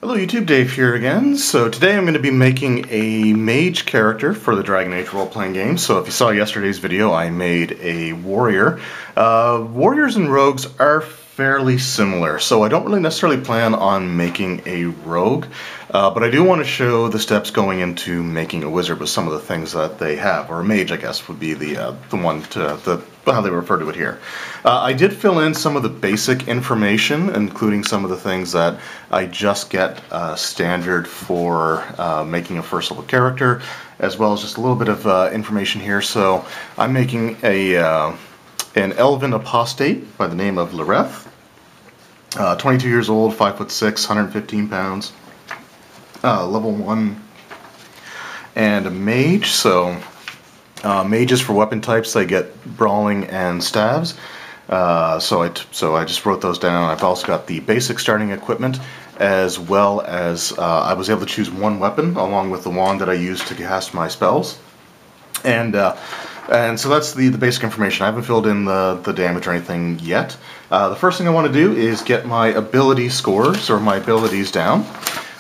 Hello YouTube, Dave here again. So today I'm going to be making a mage character for the Dragon Age role-playing game. So if you saw yesterday's video, I made a warrior. Warriors and rogues are fairly similar, so I don't really necessarily plan on making a rogue, but I do want to show the steps going into making a wizard with some of the things that they have, or a mage I guess would be the one to how they refer to it here. I did fill in some of the basic information, including some of the things that I just get standard for making a first level character, as well as just a little bit of information here. So I'm making an elven apostate by the name of Loreth. 22 years old, 5'6", 115 pounds, level 1, and a mage. So mages for weapon types, they get brawling and staves. So I just wrote those down. I've also got the basic starting equipment, as well as I was able to choose one weapon along with the wand that I use to cast my spells. And so that's the basic information. I haven't filled in the damage or anything yet. The first thing I want to do is get my ability scores, or my abilities, down.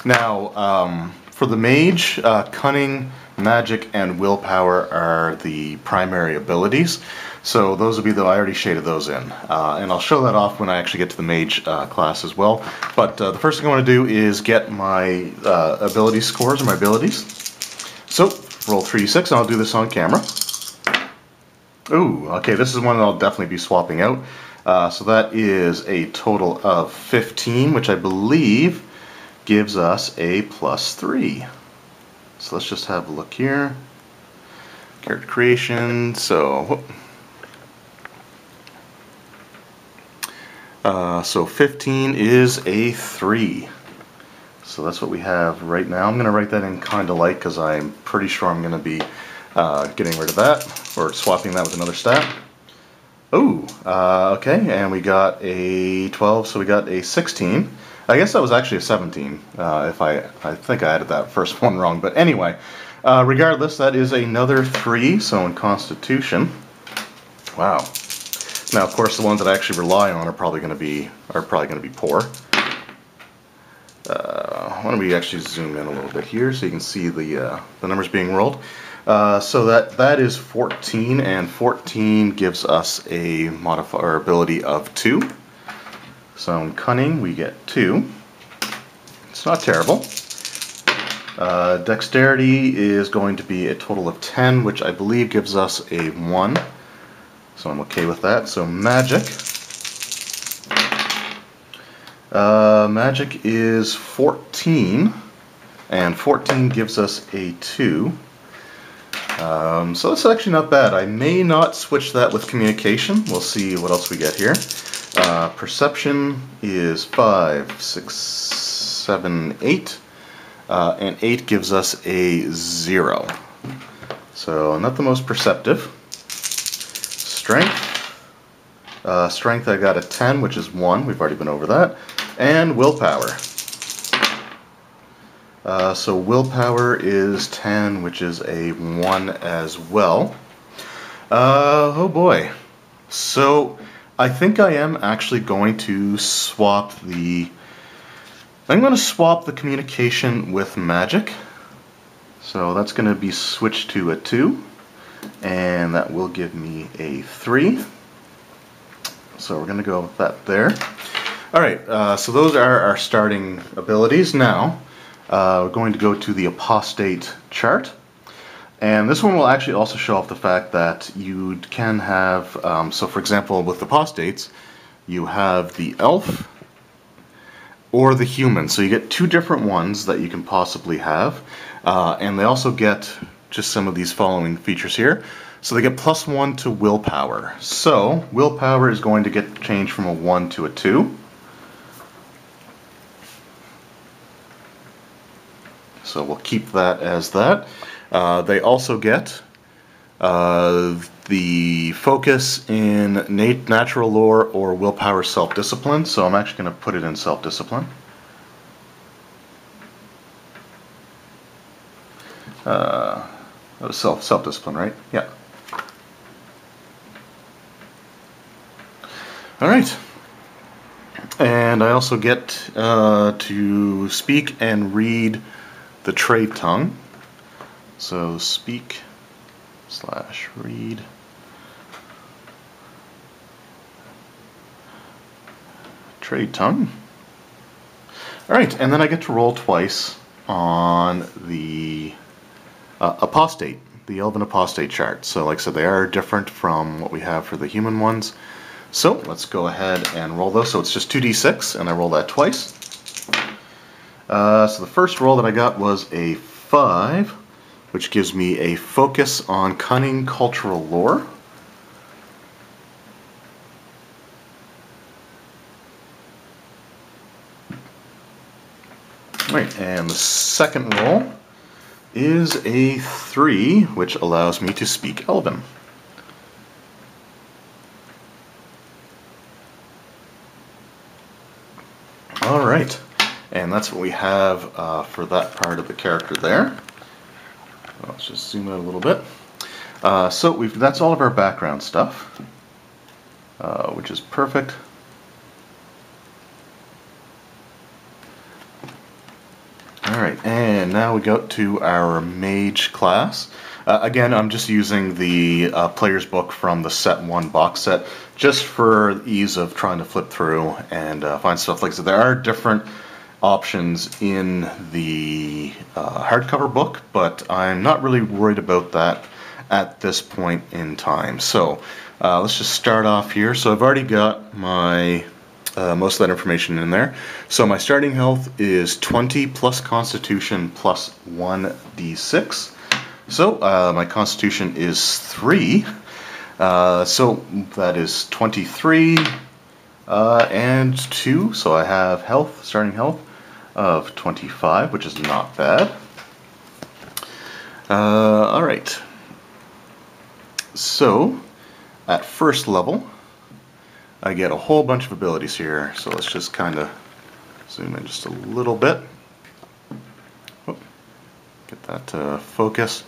Now, for the mage, cunning, magic, and willpower are the primary abilities. So those will be I already shaded those in. And I'll show that off when I actually get to the mage class as well. But the first thing I want to do is get my ability scores, or my abilities. So, roll 3d6, and I'll do this on camera. Ooh, okay, this is one that I'll definitely be swapping out. So that is a total of 15, which I believe gives us a +3. So let's just have a look here. Character creation, so 15 is a 3. So that's what we have right now. I'm going to write that in kind of light because I'm pretty sure I'm going to be getting rid of that, or swapping that with another stat. Ooh, okay, and we got a 12, so we got a 16. I guess that was actually a 17, if I think I added that first one wrong, but anyway, regardless, that is another 3, so in Constitution. Wow. Now, of course, the ones that I actually rely on are probably going to be poor. Why don't we actually zoom in a little bit here so you can see the numbers being rolled. So that is 14, and 14 gives us a modifier ability of 2. So in cunning we get 2. It's not terrible. Dexterity is going to be a total of 10, which I believe gives us a 1. So I'm okay with that. So magic. Magic is 14, and 14 gives us a 2. So that's actually not bad. I may not switch that with communication. We'll see what else we get here. Perception is 5, 6, 7, 8, and 8 gives us a 0. So not the most perceptive. Strength. Strength, I got a 10, which is 1. We've already been over that. And willpower. So willpower is 10, which is a 1 as well. Oh boy. So I think I am actually going to swap I'm going to swap the communication with magic. So that's going to be switched to a 2, and that will give me a 3. So we're going to go with that there. Alright, so those are our starting abilities. Now, we're going to go to the apostate chart. And this one will actually also show off the fact that you can have, so for example with apostates, you have the elf or the human. So you get 2 different ones that you can possibly have. And they also get just some of these following features here. So they get +1 to willpower. So willpower is going to get changed from a 1 to a 2. So we'll keep that as that. They also get the focus in natural lore or willpower self-discipline. So I'm actually going to put it in self-discipline. That was self-discipline, right? Yeah. All right. And And I also get to speak and read the trade tongue. So speak / read trade tongue. Alright, and then I get to roll twice on the apostate, the elven apostate chart. So like I said, they are different from what we have for the human ones. So let's go ahead and roll those. So it's just 2d6, and I roll that twice. So the first roll that I got was a 5, which gives me a focus on cunning cultural lore. Right, and the second roll is a 3, which allows me to speak Elven. Alright, and that's what we have for that part of the character there. Let's just zoom out a little bit. So that's all of our background stuff, which is perfect. Alright, and now we go to our Mage class. Again, I'm just using the player's book from the Set 1 box set, just for ease of trying to flip through and find stuff like that. There are different options in the hardcover book, but I'm not really worried about that at this point in time. So let's just start off here. So I've already got my most of that information in there. So my starting health is 20 plus Constitution plus 1d6. So my Constitution is 3. So that is 23 and 2. So I have health, starting health of 25, which is not bad. Alright. So at first level, I get a whole bunch of abilities here, so let's just kind of zoom in just a little bit. Oh, get that to focus.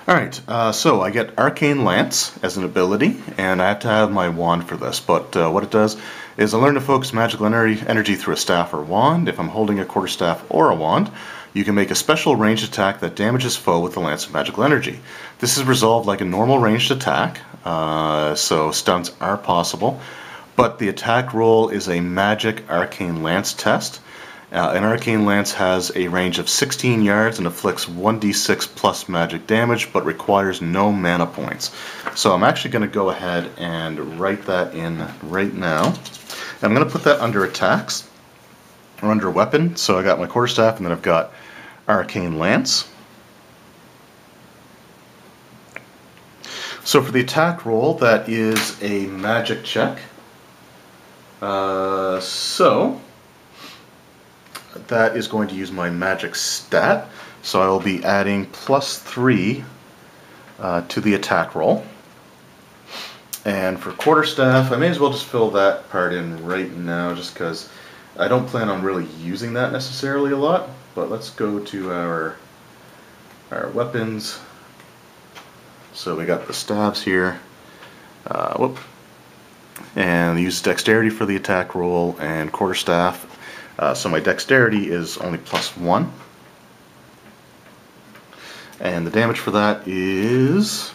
Alright, so I get Arcane Lance as an ability, and I have to have my wand for this, but what it does is I learn to focus magical energy through a staff or wand. If I'm holding a quarterstaff or a wand, you can make a special ranged attack that damages foe with the Lance of Magical Energy. This is resolved like a normal ranged attack, so stunts are possible. But the attack roll is a magic Arcane Lance test. An Arcane Lance has a range of 16 yards and inflicts 1d6 plus magic damage, but requires no mana points. So I'm actually going to go ahead and write that in right now. I'm going to put that under attacks, or under weapon. So I got my quarterstaff, and then I've got Arcane Lance. So for the attack roll, that is a magic check. So that is going to use my magic stat, so I will be adding +3 to the attack roll. And for quarterstaff, I may as well just fill that part in right now, just because I don't plan on really using that necessarily a lot. But let's go to our weapons. So we got the staves here. And use dexterity for the attack roll and quarterstaff. So my dexterity is only +1. And the damage for that is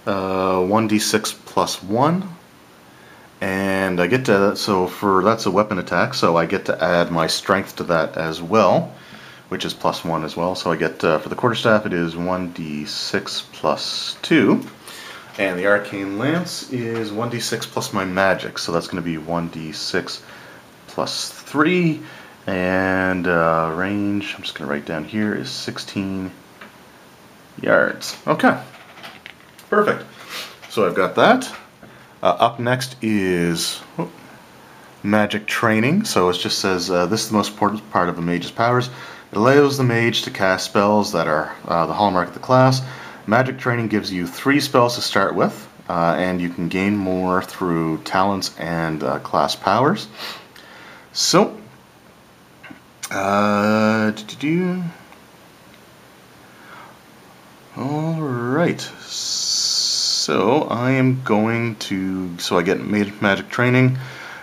1d6 plus 1. And I get to, that's a weapon attack, so I get to add my strength to that as well, which is +1 as well. So I get, for the quarterstaff, it is 1d6 plus 2. And the Arcane Lance is 1d6 plus my magic, so that's going to be 1d6 plus 3. And range, I'm just going to write down here, is 16 yards. Okay, perfect. So I've got that. Up next is magic training. So it just says, this is the most important part of a mage's powers. It allows the mage to cast spells that are the hallmark of the class. Magic training gives you 3 spells to start with, and you can gain more through talents and class powers. So, alright, so I am going to, so I get magic training,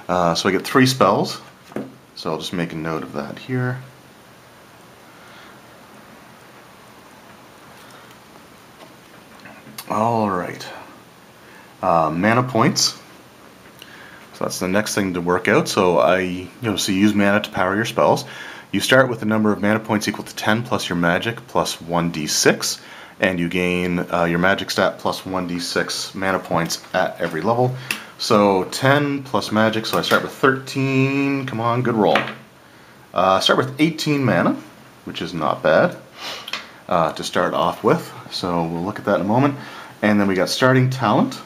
so I get 3 spells. So I'll just make a note of that here. Alright. Mana points. So that's the next thing to work out. So you use mana to power your spells. You start with a number of mana points equal to 10 plus your magic plus 1d6, and you gain your magic stat plus 1d6 mana points at every level. So 10 plus magic, so I start with 13. Come on, good roll. Start with 18 mana, which is not bad to start off with. So we'll look at that in a moment. And then we got starting talent.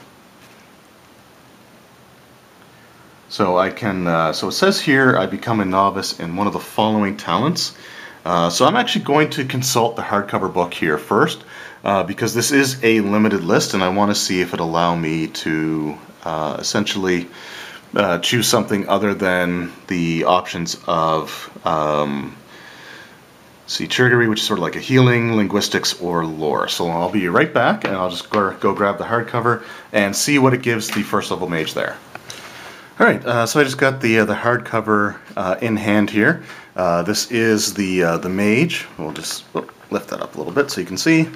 So I can, so it says here I become a novice in one of the following talents. So I'm actually going to consult the hardcover book here first, because this is a limited list and I want to see if it'll allow me to essentially choose something other than the options of trickery, which is sort of like a healing, linguistics, or lore. So I'll be right back and I'll just go grab the hardcover and see what it gives the first level mage there. Alright, so I just got the hardcover in hand here. This is the Mage. We'll just lift that up a little bit so you can see.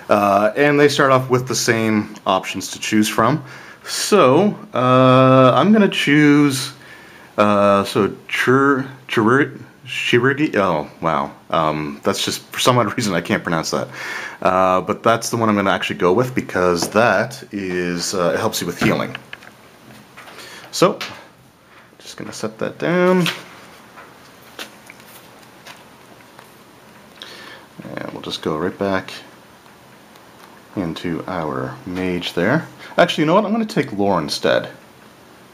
And they start off with the same options to choose from. So, I'm going to choose, Shirigi, oh wow, that's just, for some odd reason I can't pronounce that. But that's the one I'm going to actually go with because that is, it helps you with healing. So, just going to set that down. And we'll just go right back into our mage there. Actually, you know what? I'm going to take lore instead,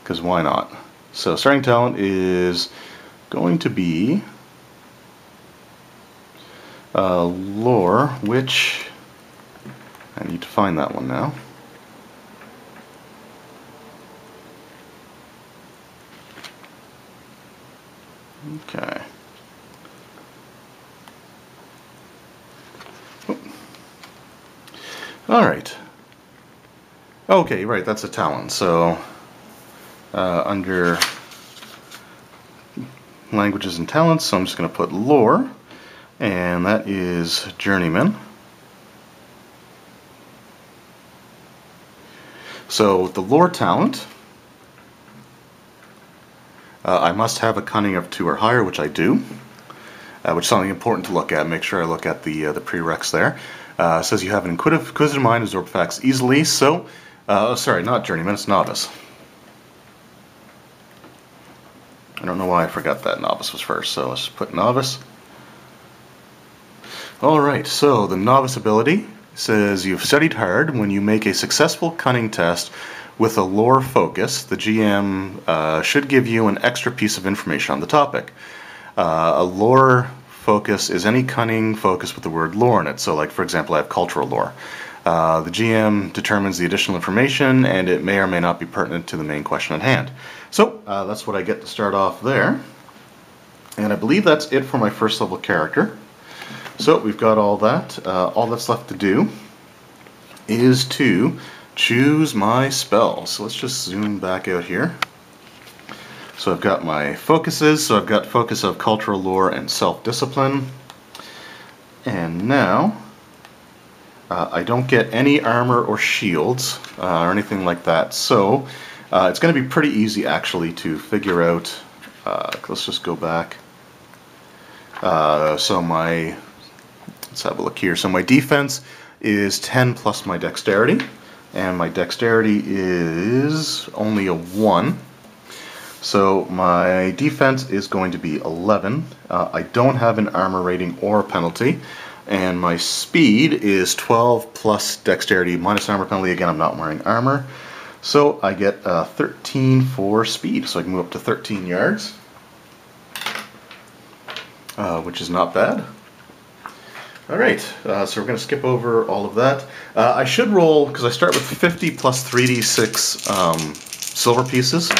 because why not? So, starting talent is going to be lore, which I need to find that one now. Okay. Alright. Okay, right, that's a talent. So, under languages and talents, so I'm just going to put lore, and that is journeyman. So, the lore talent, I must have a cunning of 2 or higher, which I do, which is something important to look at. Make sure I look at the prereqs there. It says you have an inquisitive mind, absorb facts easily, so, sorry, not journeyman, it's novice. I don't know why I forgot that novice was first, so let's just put novice. Alright, so the novice ability says you've studied hard. When you make a successful cunning test with a lore focus, the GM should give you an extra piece of information on the topic. A lore focus is any cunning focus with the word lore in it. So, like, for example, I have cultural lore. The GM determines the additional information, and it may or may not be pertinent to the main question at hand. So, that's what I get to start off there. And I believe that's it for my first level character. So, we've got all that. All that's left to do is to choose my spell. So, let's just zoom back out here. So I've got my focuses, so I've got focus of cultural lore and self-discipline. And now, I don't get any armor or shields or anything like that. So it's going to be pretty easy actually to figure out, let's just go back. So let's have a look here. So my defense is 10 plus my dexterity, and my dexterity is only a 1. So my defense is going to be 11. I don't have an armor rating or a penalty. And my speed is 12 plus dexterity minus armor penalty. Again, I'm not wearing armor. So I get 13 for speed. So I can move up to 13 yards, which is not bad. Alright, so we're going to skip over all of that. I should roll, because I start with 50 plus 3d6 silver pieces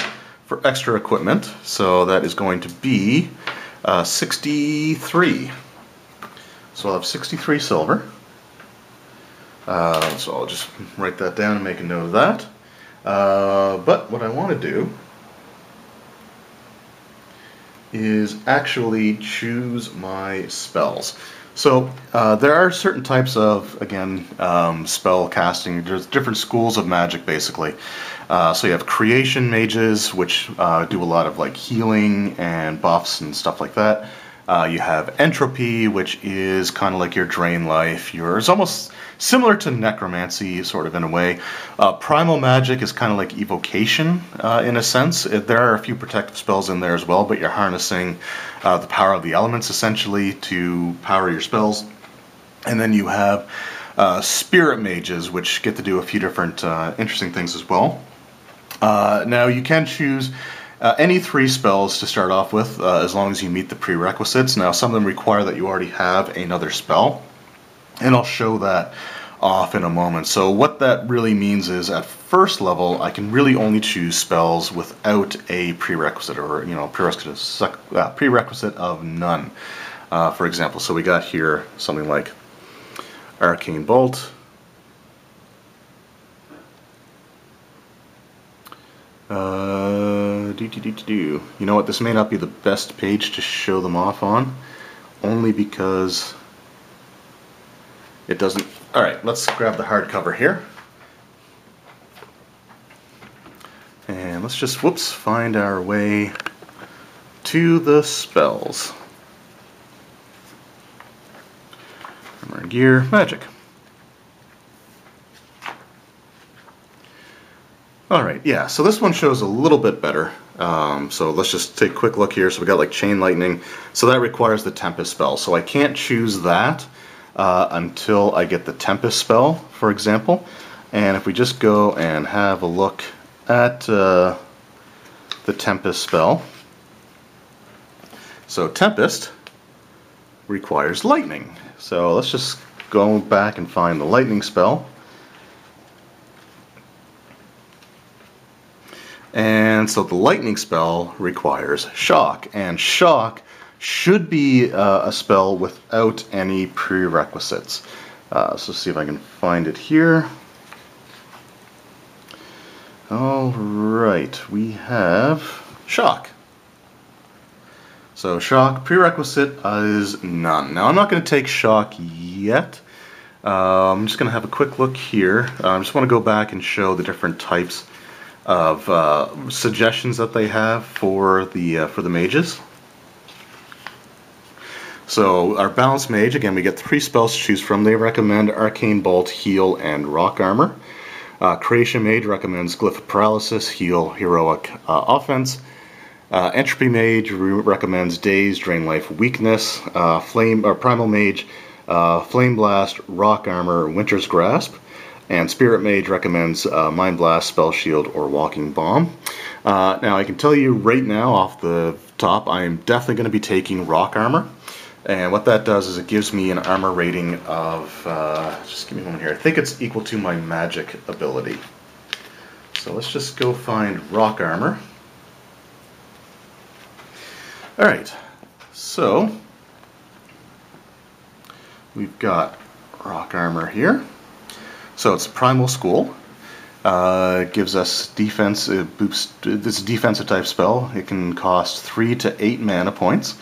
for extra equipment, so that is going to be 63. So I'll have 63 silver. So I'll just write that down and make a note of that. But what I want to do is actually choose my spells. So there are certain types of, again, spell casting. There's different schools of magic, basically. So you have creation mages, which do a lot of like healing and buffs and stuff like that. You have entropy, which is kind of like your drain life. It's almost similar to necromancy, sort of in a way. Primal magic is kind of like evocation in a sense. There are a few protective spells in there as well, but you're harnessing the power of the elements essentially to power your spells. And then you have spirit mages, which get to do a few different interesting things as well. Now you can choose any 3 spells to start off with, as long as you meet the prerequisites. Now some of them require that you already have another spell, and I'll show that off in a moment. So what that really means is at first level I can really only choose spells without a prerequisite, or prerequisite of none. For example, so we got here something like Arcane Bolt. You know what, this may not be the best page to show them off on, only because it doesn't... Alright, let's grab the hardcover here. And let's just, whoops, find our way to the spells. Armor, gear, magic. Alright, yeah, so this one shows a little bit better. So let's just take a quick look here. So we got like Chain Lightning, so that requires the Tempest spell. So I can't choose that until I get the Tempest spell, for example. And if we just go and have a look at the Tempest spell. So Tempest requires Lightning. So let's just go back and find the Lightning spell. And so the Lightning spell requires Shock, and Shock should be a spell without any prerequisites. So see if I can find it here. Alright, we have Shock. So Shock, prerequisite is none. Now I'm not going to take Shock yet. I'm just going to have a quick look here. I just want to go back and show the different types of suggestions that they have for the mages. So our balanced mage, again, we get 3 spells to choose from. They recommend Arcane Bolt, Heal, and Rock Armor. Creation Mage recommends Glyph of Paralysis, Heal, Heroic Offense. Entropy Mage recommends Daze, Drain Life, Weakness. Primal Mage, Flame Blast, Rock Armor, Winter's Grasp. And Spirit Mage recommends Mind Blast, Spell Shield, or Walking Bomb. Now I can tell you right now off the top, I am definitely going to be taking Rock Armor. And what that does is it gives me an armor rating of, just give me a moment here, I think it's equal to my magic ability. So let's just go find Rock Armor. Alright, so we've got Rock Armor here. So it's Primal School. It gives us defense. This is a defensive type spell. It can cost 3 to 8 mana points.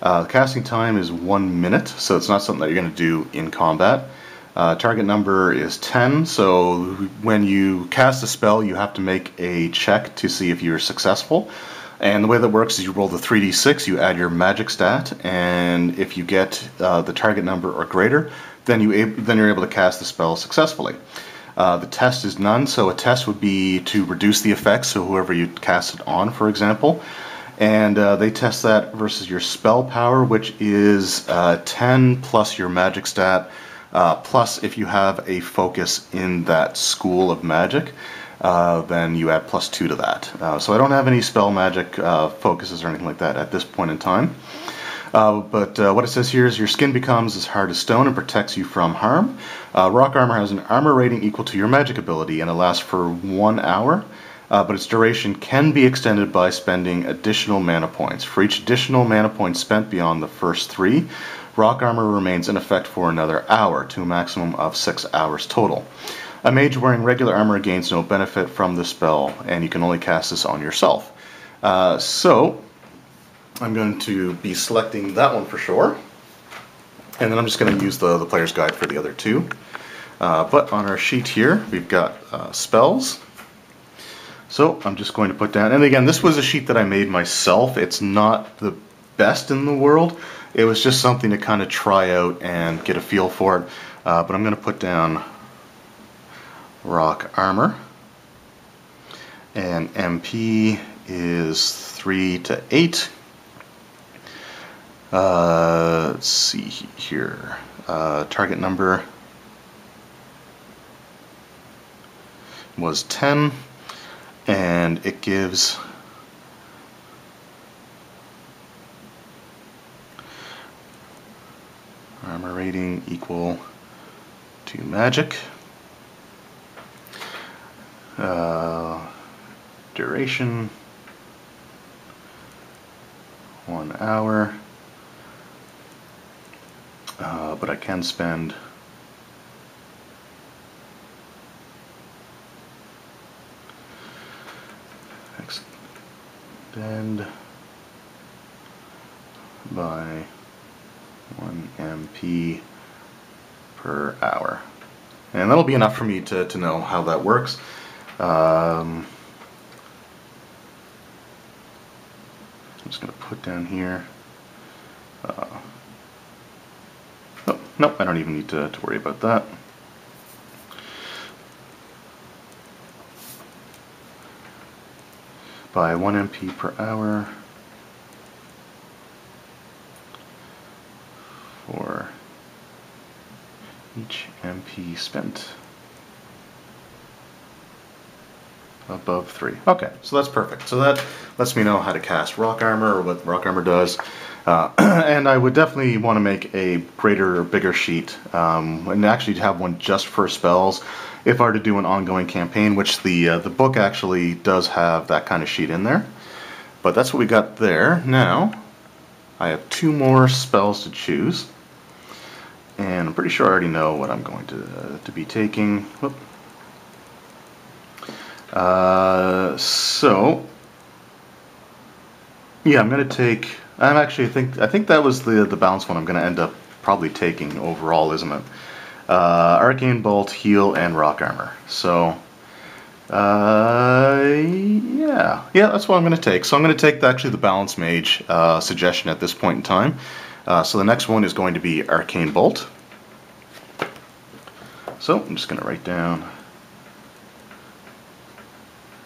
The casting time is 1 minute, so it's not something that you're going to do in combat. Target number is 10, so when you cast a spell, you have to make a check to see if you're successful. And the way that works is you roll the 3d6, you add your magic stat, and if you get the target number or greater, then you're able to cast the spell successfully. The test is none, so a test would be to reduce the effects, so whoever you cast it on, for example. And they test that versus your spell power, which is 10 plus your magic stat, plus if you have a focus in that school of magic, then you add +2 to that. So I don't have any spell magic focuses or anything like that at this point in time. But what it says here is your skin becomes as hard as stone and protects you from harm. Rock Armor has an armor rating equal to your magic ability, and it lasts for 1 hour. But its duration can be extended by spending additional mana points. For each additional mana point spent beyond the first 3, Rock Armor remains in effect for another hour, to a maximum of 6 hours total. A mage wearing regular armor gains no benefit from the spell, and you can only cast this on yourself. I'm going to be selecting that one for sure. And then I'm just going to use the player's guide for the other two. But on our sheet here, we've got spells. So I'm just going to put down, and again, this was a sheet that I made myself. It's not the best in the world. It was just something to kind of try out and get a feel for it. But I'm going to put down rock armor. And MP is 3 to 8. Let's see here. Target number was 10, and it gives armor rating equal to magic. Duration 1 hour. But I can spend extend by 1 MP per hour. And that'll be enough for me to know how that works. I'm just going to put down here. Oh, nope, I don't even need to worry about that. By 1 MP per hour for each MP spent above 3. Okay, so that's perfect. So that lets me know how to cast rock armor, or what rock armor does. And I would definitely want to make a greater or bigger sheet, and actually have one just for spells if I were to do an ongoing campaign, which the book actually does have that kind of sheet in there. But that's what we got there. Now I have 2 more spells to choose, and I'm pretty sure I already know what I'm going to be taking. Whoop. So yeah, I'm going to take. I think that was the balanced one I'm going to end up probably taking overall, isn't it? Arcane Bolt, Heal, and Rock Armor. So yeah, that's what I'm going to take. So I'm going to take actually the Balanced Mage suggestion at this point in time. So the next one is going to be Arcane Bolt. So I'm just going to write down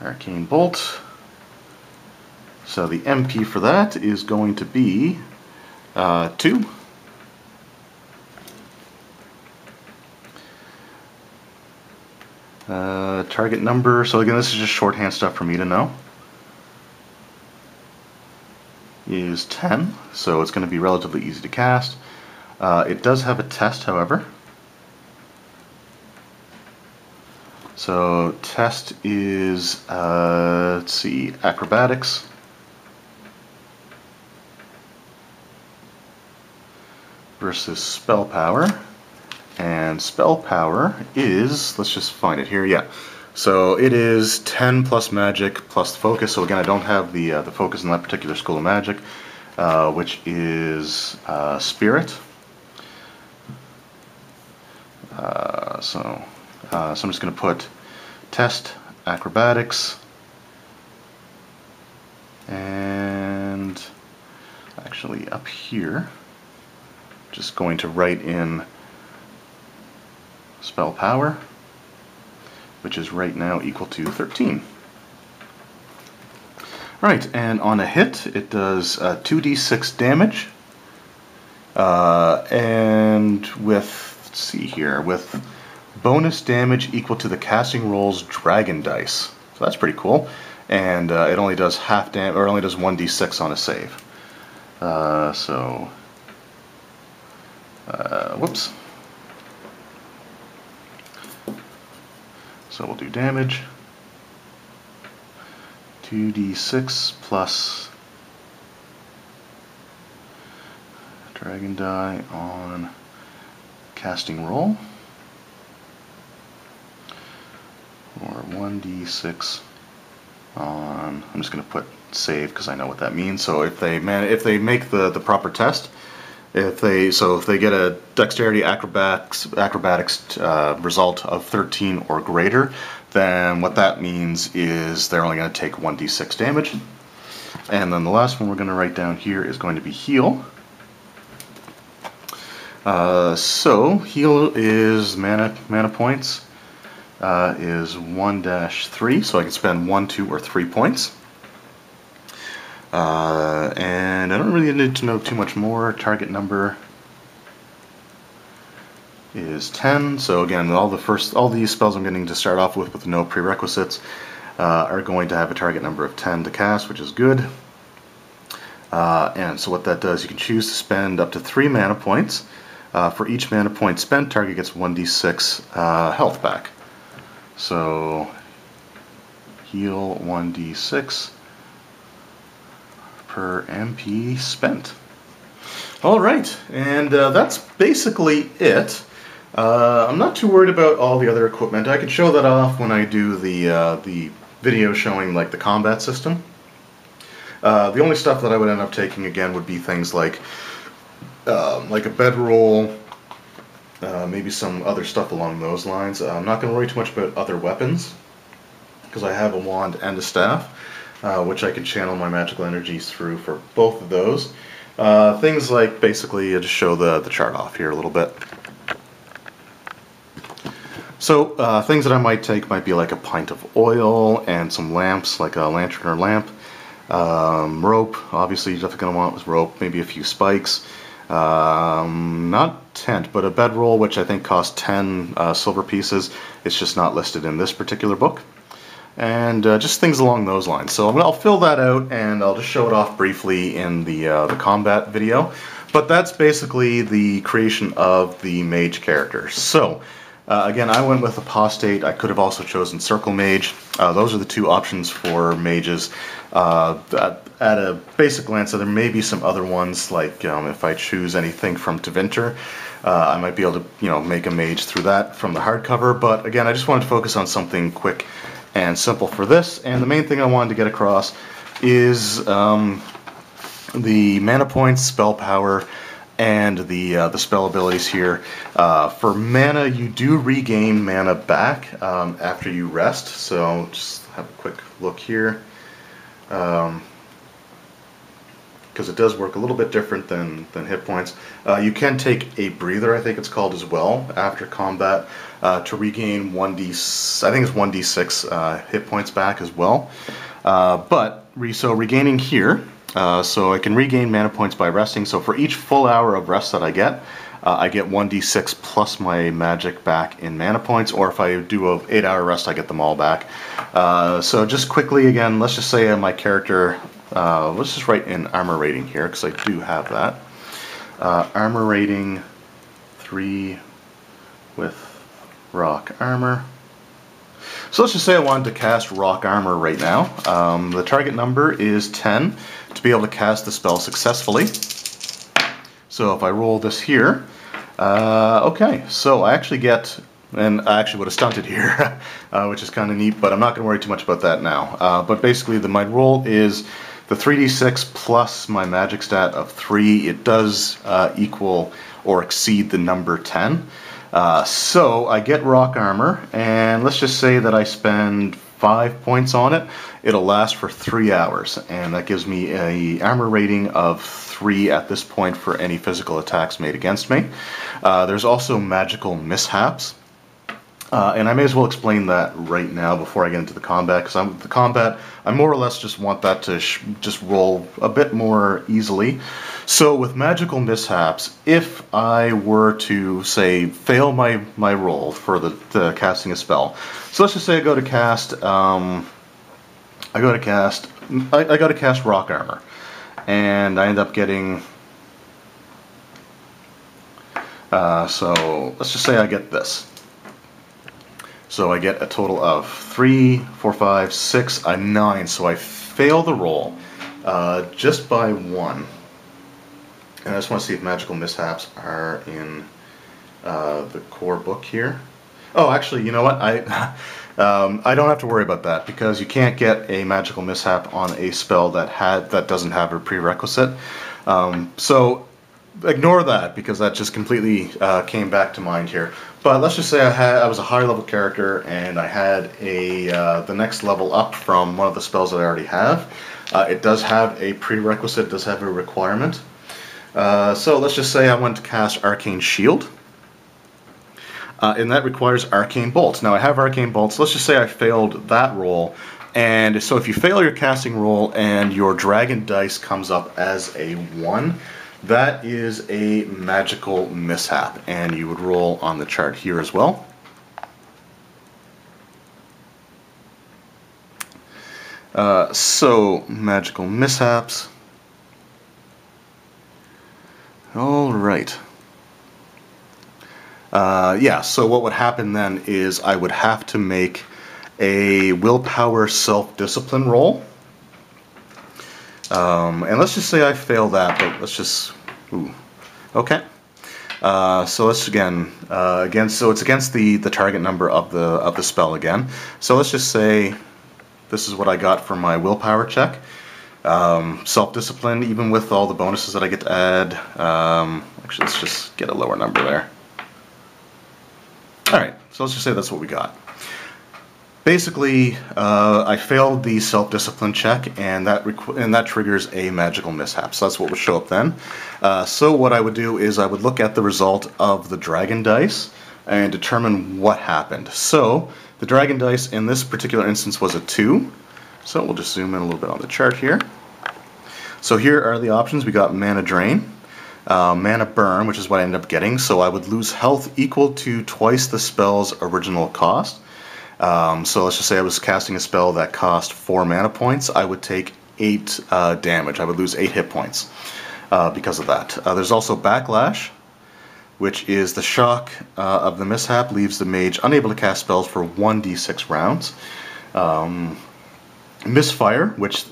Arcane Bolt. So the MP for that is going to be 2. Target number, so again, this is just shorthand stuff for me to know, is 10, so it's going to be relatively easy to cast. It does have a test, however. So test is, let's see, acrobatics. Versus spell power. And spell power is, let's just find it here, yeah. So it is 10 plus magic plus focus. So again, I don't have the focus in that particular school of magic, which is spirit. So I'm just going to put test acrobatics, and actually up here, just going to write in spell power, which is right now equal to 13. Right, and on a hit, it does 2d6 damage, and with, let's see here, with bonus damage equal to the casting roll's dragon dice. So that's pretty cool. And it only does half damage, or only does 1d6 on a save. Whoops. So we'll do damage. 2d6 plus dragon die on casting roll, or 1d6 on, I'm just going to put save because I know what that means. So if they make the proper test, if they get a dexterity acrobatics result of 13 or greater, then what that means is they're only going to take 1d6 damage. And then the last one we're going to write down here is going to be heal. So heal is mana points is 1-3, so I can spend 1, 2, or 3 points. And I don't really need to know too much more. Target number is 10. So again, all these spells I'm getting to start off with no prerequisites are going to have a target number of 10 to cast, which is good. And so what that does, you can choose to spend up to 3 mana points. For each mana point spent, target gets 1d6 health back. So heal 1d6 per MP spent. Alright, and that's basically it. I'm not too worried about all the other equipment. I could show that off when I do the video showing like the combat system. The only stuff that I would end up taking again would be things like a bedroll, maybe some other stuff along those lines. I'm not going to worry too much about other weapons because I have a wand and a staff, which I can channel my magical energies through for both of those. Things like, basically, just show the chart off here a little bit. So, things that I might take might be like a pint of oil and some lamps, like a lantern or lamp. Rope, obviously you're definitely going to want with rope, maybe a few spikes. Not tent, but a bedroll, which I think costs 10 silver pieces. It's just not listed in this particular book. And just things along those lines. So I'll fill that out and I'll just show it off briefly in the combat video. But that's basically the creation of the mage character. So again, I went with apostate. I could have also chosen circle mage. Those are the two options for mages. At a basic glance, there may be some other ones, like if I choose anything from Tevinter, I might be able to make a mage through that from the hardcover. But again, I just wanted to focus on something quick and simple for this. And the main thing I wanted to get across is the mana points, spell power, and the spell abilities here. For mana, you do regain mana back after you rest. So I'll just have a quick look here. Because it does work a little bit different than hit points. You can take a breather, I think it's called as well, after combat to regain 1d6 hit points back as well. So regaining here, so I can regain mana points by resting. So for each full hour of rest that I get 1d6 plus my magic back in mana points, or if I do an 8-hour rest, I get them all back. So just quickly again, let's just say my character, let's just write in armor rating here, because I do have that. Armor rating 3 with rock armor. So let's just say I wanted to cast rock armor right now. The target number is 10 to be able to cast the spell successfully. So if I roll this here, okay, so I actually get, and I actually would have stunted here, which is kind of neat, but I'm not going to worry too much about that now. But basically, my roll is the 3d6 plus my magic stat of 3. It does equal or exceed the number 10. So I get rock armor, and let's just say that I spend 5 points on it. It'll last for 3 hours, and that gives me a armor rating of 3 at this point for any physical attacks made against me. There's also magical mishaps, and I may as well explain that right now before I get into the combat, because the combat, I more or less just want that to just roll a bit more easily. So with magical mishaps, if I were to, say, fail my roll for the casting a spell, so let's just say I go to cast rock armor, and I end up getting, so let's just say I get this. So I get a total of 3, 4, 5, 6, 9. So I fail the roll just by 1. And I just want to see if magical mishaps are in the core book here. Oh, actually, you know what? I don't have to worry about that because you can't get a magical mishap on a spell that doesn't have a prerequisite. So ignore that because that just completely came back to mind here. But let's just say I was a high level character and I had the next level up from one of the spells that I already have. It does have a prerequisite, it does have a requirement. So let's just say I want to cast Arcane Shield. And that requires Arcane Bolts. Now I have Arcane Bolts. Let's just say I failed that roll. And so if you fail your casting roll and your dragon dice comes up as a 1, that is a magical mishap. And you would roll on the chart here as well. So magical mishaps. All right. Yeah, so what would happen then is I would have to make a willpower self-discipline roll. And let's just say I fail that, but let's just... Ooh. Okay. So let's so it's against the target number of the spell again. So let's just say this is what I got for my willpower check. Self-discipline, even with all the bonuses that I get to add. Actually, let's just get a lower number there. Alright, so let's just say that's what we got. Basically, I failed the self-discipline check, and that triggers a magical mishap. So that's what would show up then. So what I would do is I would look at the result of the dragon dice and determine what happened. So the dragon dice in this particular instance was a 2. So we'll just zoom in a little bit on the chart here. So here are the options. We got Mana Drain. Mana Burn, which is what I ended up getting, so I would lose health equal to twice the spell's original cost. So let's just say I was casting a spell that cost 4 mana points. I would take 8 damage. I would lose 8 hit points because of that. There's also Backlash, which is the shock of the mishap leaves the mage unable to cast spells for 1d6 rounds. Misfire, which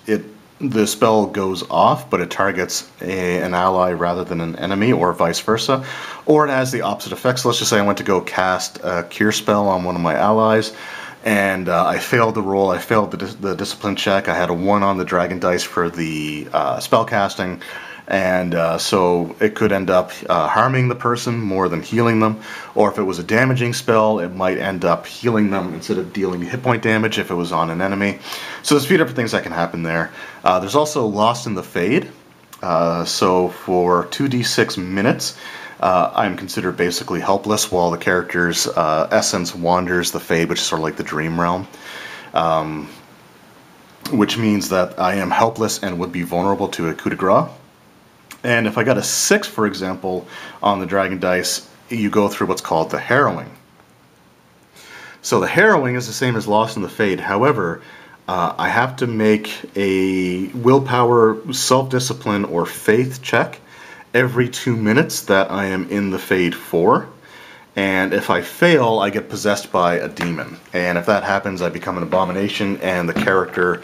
the spell goes off, but it targets an ally rather than an enemy, or vice versa. Or it has the opposite effect. So let's just say I went to go cast a cure spell on one of my allies, and I failed the roll. I failed the discipline check. I had a 1 on the dragon dice for the spell casting, and so it could end up harming the person more than healing them. Or if it was a damaging spell, it might end up healing them instead of dealing hit point damage if it was on an enemy. So there's a few different things that can happen there. There's also Lost in the Fade. So for 2d6 minutes, I'm considered basically helpless while the character's essence wanders the Fade, which is sort of like the dream realm. Which means that I am helpless and would be vulnerable to a coup de grace. And if I got a 6, for example, on the dragon dice, you go through what's called the harrowing. So the harrowing is the same as Lost in the Fade. However, I have to make a willpower, self-discipline, or faith check every 2 minutes that I am in the Fade for. And if I fail, I get possessed by a demon. And if that happens, I become an abomination, and the character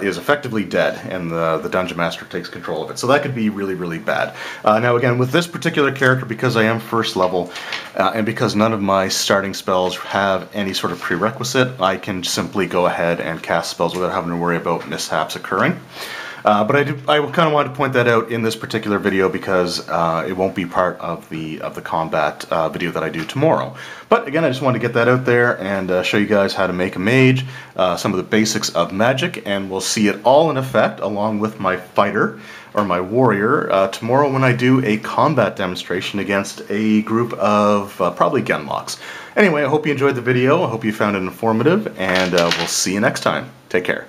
is effectively dead, and the Dungeon Master takes control of it. So that could be really, really bad. Now again, with this particular character, because I am first level, and because none of my starting spells have any sort of prerequisite, I can simply go ahead and cast spells without having to worry about mishaps occurring. But I kind of wanted to point that out in this particular video because it won't be part of the combat video that I do tomorrow. But again, I just wanted to get that out there and show you guys how to make a mage, some of the basics of magic, and we'll see it all in effect along with my fighter or my warrior tomorrow when I do a combat demonstration against a group of probably Genlocks. Anyway, I hope you enjoyed the video. I hope you found it informative, and we'll see you next time. Take care.